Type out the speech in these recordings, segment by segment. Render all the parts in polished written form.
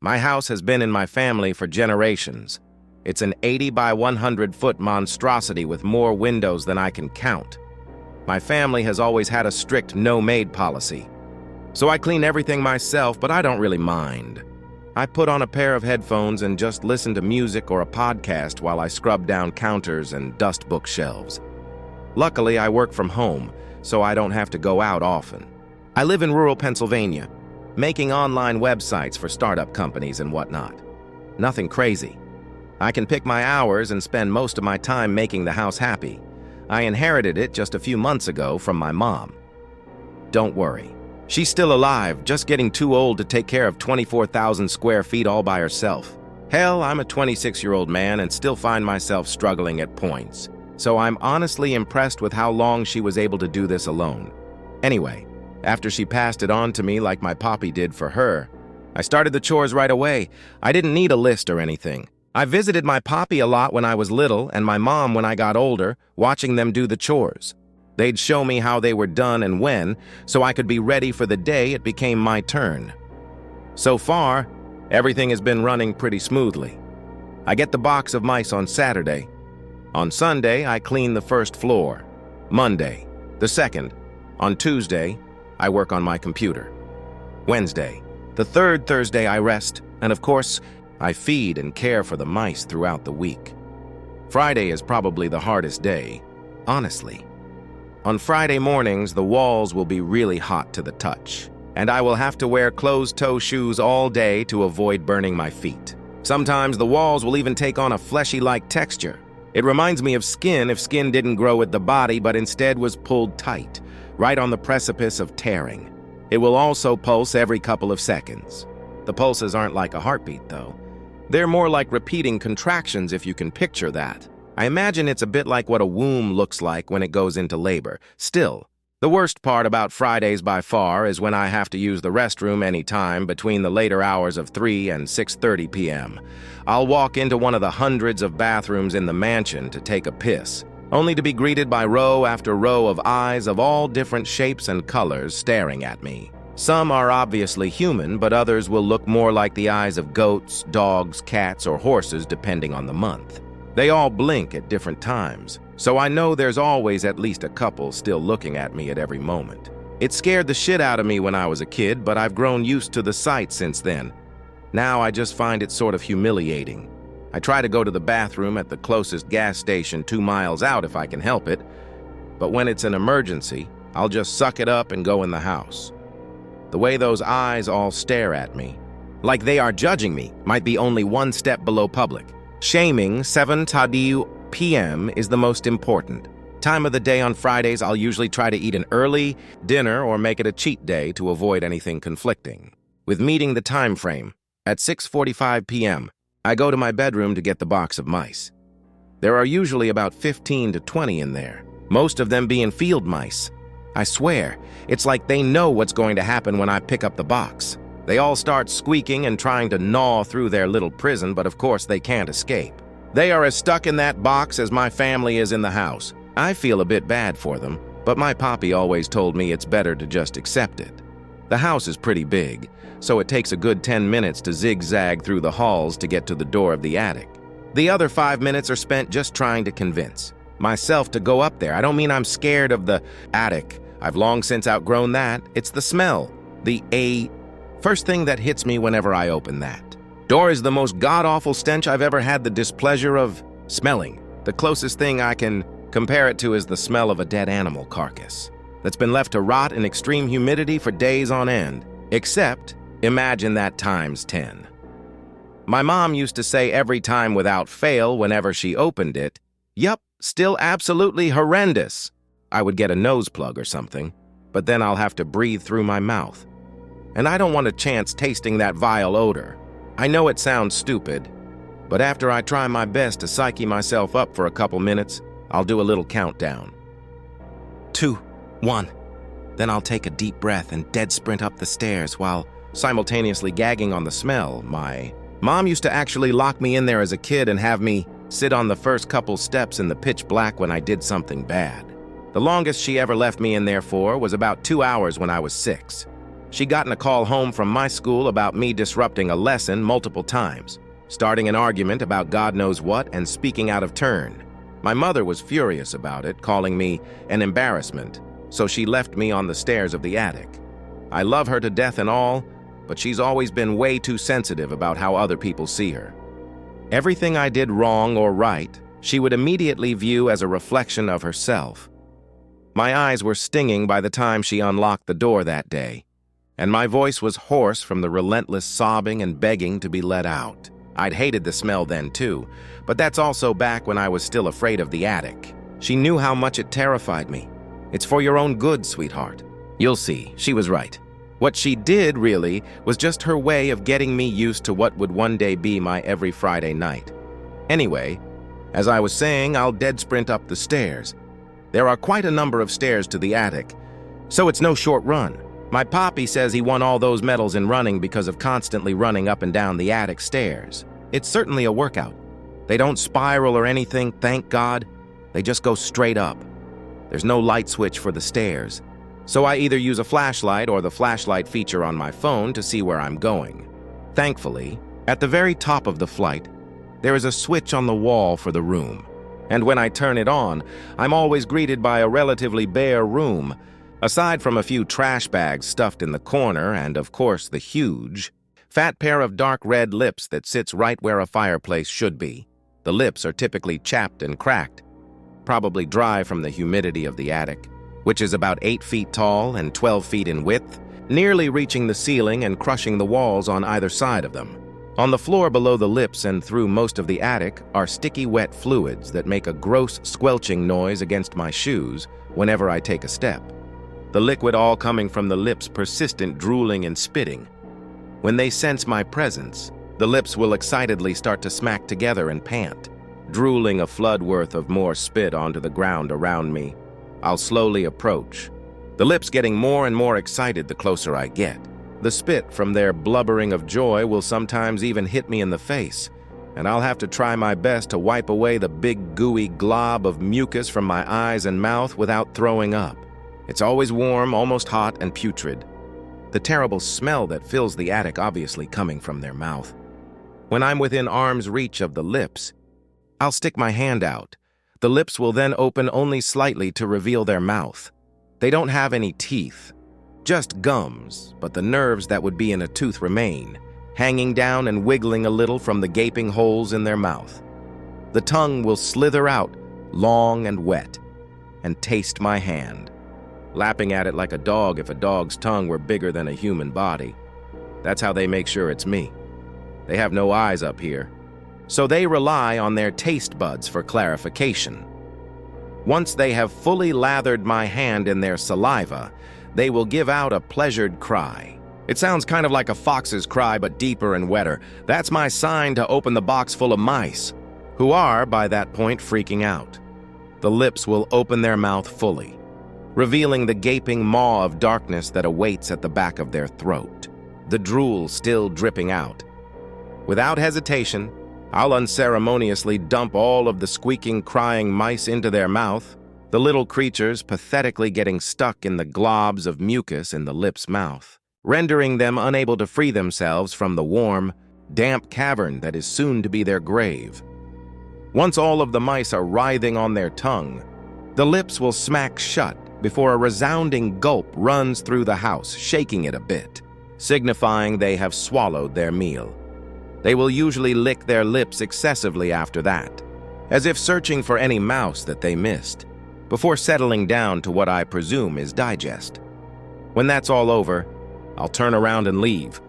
My house has been in my family for generations. It's an 80 by 100-foot monstrosity with more windows than I can count. My family has always had a strict no-maid policy. So I clean everything myself, but I don't really mind. I put on a pair of headphones and just listen to music or a podcast while I scrub down counters and dust bookshelves. Luckily, I work from home, so I don't have to go out often. I live in rural Pennsylvania, making online websites for startup companies and whatnot. Nothing crazy. I can pick my hours and spend most of my time making the house happy. I inherited it just a few months ago from my mom. Don't worry. She's still alive, just getting too old to take care of 24,000 square feet all by herself. Hell, I'm a 26-year-old man and still find myself struggling at points. So I'm honestly impressed with how long she was able to do this alone. Anyway, after she passed it on to me like my poppy did for her, I started the chores right away. I didn't need a list or anything. I visited my poppy a lot when I was little and my mom when I got older, watching them do the chores. They'd show me how they were done and when, so I could be ready for the day it became my turn. So far, everything has been running pretty smoothly. I get the box of mice on Saturday. On Sunday, I clean the first floor. Monday, the second. On Tuesday, I work on my computer. Wednesday, the third Thursday, I rest, and of course, I feed and care for the mice throughout the week. Friday is probably the hardest day, honestly. On Friday mornings, the walls will be really hot to the touch, and I will have to wear closed-toe shoes all day to avoid burning my feet. Sometimes the walls will even take on a fleshy-like texture. It reminds me of skin if skin didn't grow with the body but instead was pulled tight, right on the precipice of tearing. It will also pulse every couple of seconds. The pulses aren't like a heartbeat, though. They're more like repeating contractions if you can picture that. I imagine it's a bit like what a womb looks like when it goes into labor. Still, the worst part about Fridays by far is when I have to use the restroom anytime between the later hours of 3 and 6:30 p.m. I'll walk into one of the hundreds of bathrooms in the mansion to take a piss, only to be greeted by row after row of eyes of all different shapes and colors staring at me. Some are obviously human, but others will look more like the eyes of goats, dogs, cats, or horses depending on the month. They all blink at different times, so I know there's always at least a couple still looking at me at every moment. It scared the shit out of me when I was a kid, but I've grown used to the sight since then. Now I just find it sort of humiliating. I try to go to the bathroom at the closest gas station 2 miles out if I can help it, but when it's an emergency, I'll just suck it up and go in the house. The way those eyes all stare at me, like they are judging me, might be only one step below public. Shaming 7:30 p.m. is the most important. Time of the day on Fridays, I'll usually try to eat an early dinner or make it a cheat day to avoid anything conflicting. With meeting the time frame, at 6:45 p.m., I go to my bedroom to get the box of mice. There are usually about 15 to 20 in there, most of them being field mice. I swear, it's like they know what's going to happen when I pick up the box. They all start squeaking and trying to gnaw through their little prison, but of course they can't escape. They are as stuck in that box as my family is in the house. I feel a bit bad for them, but my poppy always told me it's better to just accept it. The house is pretty big, so it takes a good 10 minutes to zigzag through the halls to get to the door of the attic. The other 5 minutes are spent just trying to convince myself to go up there. I don't mean I'm scared of the attic. I've long since outgrown that. It's the smell. First thing that hits me whenever I open that door is the most god-awful stench I've ever had the displeasure of smelling. The closest thing I can compare it to is the smell of a dead animal carcass that's been left to rot in extreme humidity for days on end. Except, imagine that times 10. My mom used to say every time without fail whenever she opened it, "Yup, still absolutely horrendous." I would get a nose plug or something, but then I'll have to breathe through my mouth. And I don't want a chance tasting that vile odor. I know it sounds stupid, but after I try my best to psyche myself up for a couple minutes, I'll do a little countdown. 2, 1. Then I'll take a deep breath and dead sprint up the stairs while simultaneously gagging on the smell. My mom used to actually lock me in there as a kid and have me sit on the first couple steps in the pitch black when I did something bad. The longest she ever left me in there for was about 2 hours when I was 6. She'd gotten a call home from my school about me disrupting a lesson multiple times, starting an argument about God knows what and speaking out of turn. My mother was furious about it, calling me an embarrassment, so she left me on the stairs of the attic. I love her to death and all, but she's always been way too sensitive about how other people see her. Everything I did wrong or right, she would immediately view as a reflection of herself. My eyes were stinging by the time she unlocked the door that day, and my voice was hoarse from the relentless sobbing and begging to be let out. I'd hated the smell then too, but that's also back when I was still afraid of the attic. She knew how much it terrified me. It's for your own good, sweetheart. You'll see, she was right. What she did, really, was just her way of getting me used to what would one day be my every Friday night. Anyway, as I was saying, I'll dead sprint up the stairs. There are quite a number of stairs to the attic, so it's no short run. My poppy says he won all those medals in running because of constantly running up and down the attic stairs. It's certainly a workout. They don't spiral or anything, thank God. They just go straight up. There's no light switch for the stairs, so I either use a flashlight or the flashlight feature on my phone to see where I'm going. Thankfully, at the very top of the flight, there is a switch on the wall for the room. And when I turn it on, I'm always greeted by a relatively bare room, aside from a few trash bags stuffed in the corner and, of course, the huge, fat pair of dark red lips that sits right where a fireplace should be. The lips are typically chapped and cracked, probably dry from the humidity of the attic, which is about 8 feet tall and 12 feet in width, nearly reaching the ceiling and crushing the walls on either side of them. On the floor below the lips and through most of the attic are sticky wet fluids that make a gross squelching noise against my shoes whenever I take a step. The liquid all coming from the lips' persistent drooling and spitting. When they sense my presence, the lips will excitedly start to smack together and pant, drooling a flood worth of more spit onto the ground around me. I'll slowly approach, the lips getting more and more excited the closer I get. The spit from their blubbering of joy will sometimes even hit me in the face, and I'll have to try my best to wipe away the big gooey glob of mucus from my eyes and mouth without throwing up. It's always warm, almost hot, and putrid. The terrible smell that fills the attic obviously coming from their mouth. When I'm within arm's reach of the lips, I'll stick my hand out. The lips will then open only slightly to reveal their mouth. They don't have any teeth, just gums, but the nerves that would be in a tooth remain, hanging down and wiggling a little from the gaping holes in their mouth. The tongue will slither out, long and wet, and taste my hand, lapping at it like a dog if a dog's tongue were bigger than a human body. That's how they make sure it's me. They have no eyes up here, so they rely on their taste buds for clarification. Once they have fully lathered my hand in their saliva, they will give out a pleasured cry. It sounds kind of like a fox's cry, but deeper and wetter. That's my sign to open the box full of mice, who are, by that point, freaking out. The lips will open their mouth fully, revealing the gaping maw of darkness that awaits at the back of their throat, the drool still dripping out. Without hesitation, I'll unceremoniously dump all of the squeaking, crying mice into their mouth, the little creatures pathetically getting stuck in the globs of mucus in the lips' mouth, rendering them unable to free themselves from the warm, damp cavern that is soon to be their grave. Once all of the mice are writhing on their tongue, the lips will smack shut before a resounding gulp runs through the house, shaking it a bit, signifying they have swallowed their meal. They will usually lick their lips excessively after that, as if searching for any mouse that they missed, before settling down to what I presume is digest. When that's all over, I'll turn around and leave,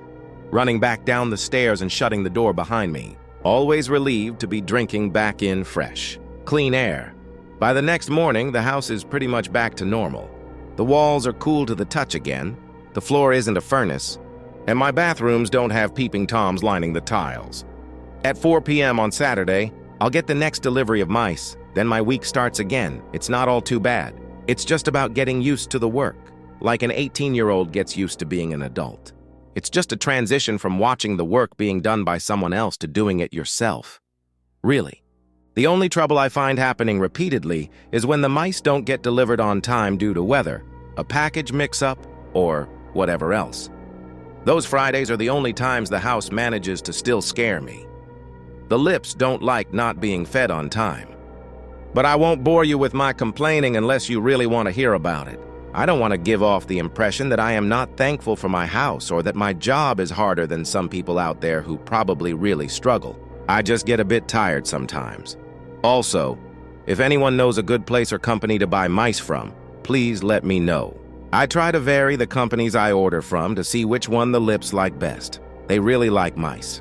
running back down the stairs and shutting the door behind me, always relieved to be drinking back in fresh, clean air. By the next morning, the house is pretty much back to normal. The walls are cool to the touch again, the floor isn't a furnace, and my bathrooms don't have peeping toms lining the tiles. At 4 p.m. on Saturday, I'll get the next delivery of mice. Then my week starts again. It's not all too bad. It's just about getting used to the work, like an 18-year-old gets used to being an adult. It's just a transition from watching the work being done by someone else to doing it yourself. Really. The only trouble I find happening repeatedly is when the mice don't get delivered on time due to weather, a package mix-up, or whatever else. Those Fridays are the only times the house manages to still scare me. The lips don't like not being fed on time. But I won't bore you with my complaining unless you really want to hear about it. I don't want to give off the impression that I am not thankful for my house or that my job is harder than some people out there who probably really struggle. I just get a bit tired sometimes. Also, if anyone knows a good place or company to buy mice from, please let me know. I try to vary the companies I order from to see which one the lips like best. They really like mice.